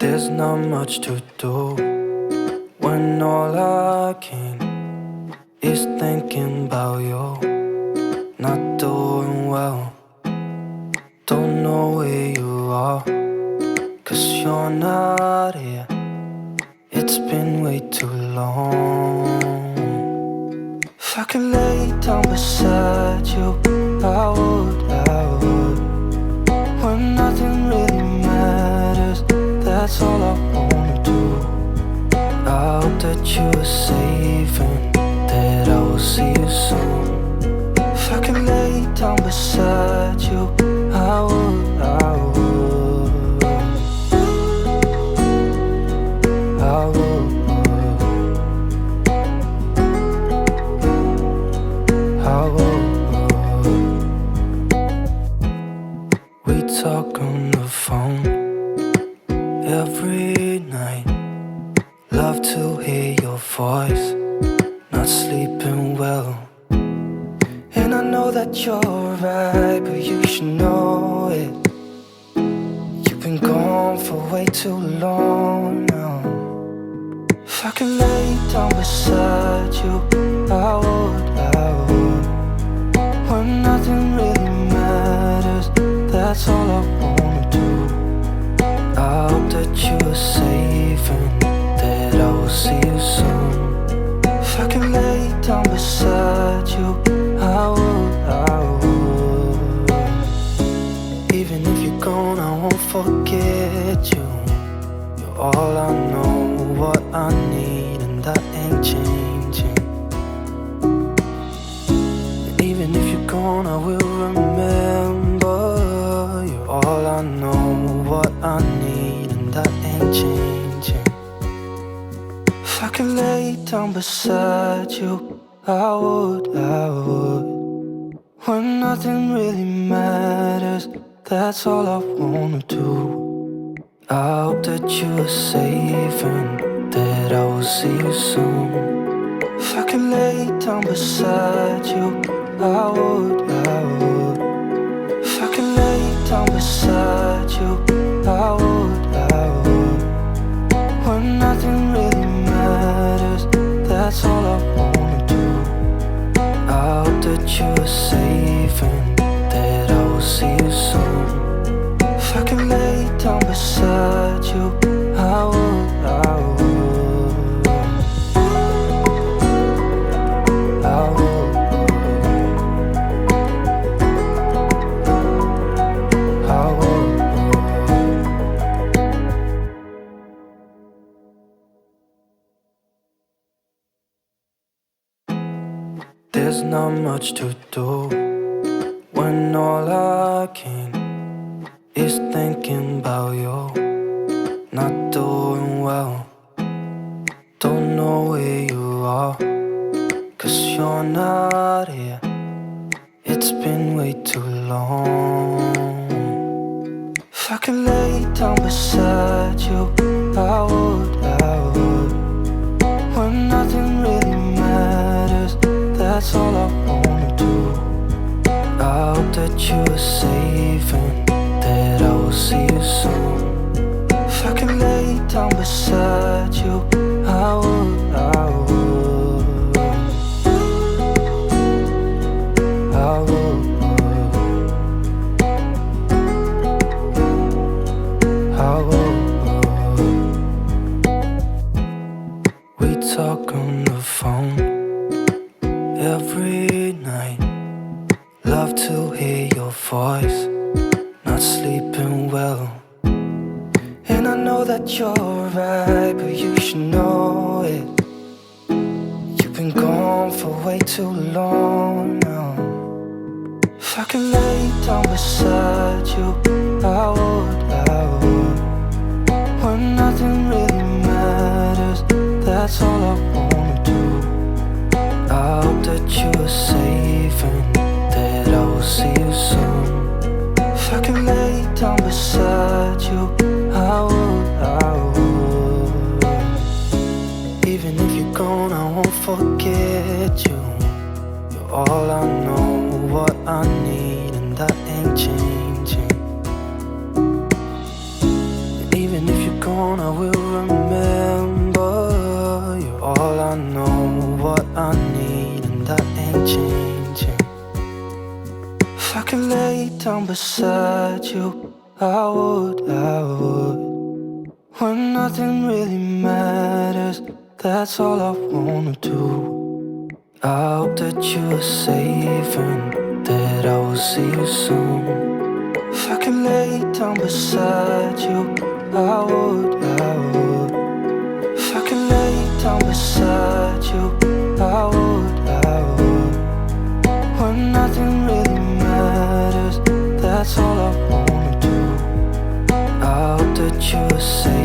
There's not much to do when all I can is thinking about you. Not doing well, don't know where you are, 'cause you're not here. It's been way too long. If I could lay down beside you, I would. When nothing really matters, that's all I wanna do. I hope that you are safe and that I will see you soon. If I could lay down beside you, I would. I would. We talk on the phone every night. Love to hear your voice. Not sleeping well, and I know that you're right, but you should know it. You've been gone for way too long now. If I could lay down beside you, I would. When nothing really matters, that's all I wanna do. I hope that you are safe and that I will see you soon. If I can lay down beside you, I would. Even if you're gone, I won't forget you. You're all I know, what I need, and that ain't changing. And even if you're gone, I will remember. You're all I know, what I need, and that ain't changing. If I could lay down beside you, I would. When nothing really matters, that's all I wanna do. I hope that you are safe and that I will see you soon. If I could lay down beside you, I would. If I could lay down beside you, I would. When nothing really matters, that's all I wanna do. I hope that you are safe and that I will see you soon. If I could lay down beside you, I would. There's not much to do when all I can is thinking about you. Not doing well, don't know where you are, 'cause you're not here. It's been way too long. If I could lay down beside you, I would. When nothing really matters, that's all I wanna do. I hope that you are safe and that I will see you soon. If I could lay down beside you, I would. I would. I would. We talk on the phone every night. Love to hear your voice. Not sleeping well, and I know that you're right, but you should know it. You've been gone for way too long now. If I could lay down beside you, I would. When nothing really matters, that's all I wanna do. I hope that you are safe and that I will see you soon. If I could lay down beside you, I would. Even if you're gone, I won't forget you. You're all I know, what I need, and that ain't changing. And even if you're gone, gone, I will remember. You're all I know, what I need, and that ain't changing. If I could lay down beside you, I would. When nothing really matters, that's all I wanna do. I hope that you are safe and that I will see you soon. If I could lay down beside you, I would. If I could lay down beside you, I would. When nothing really matters, that's all I wanna do. I hope that you are safe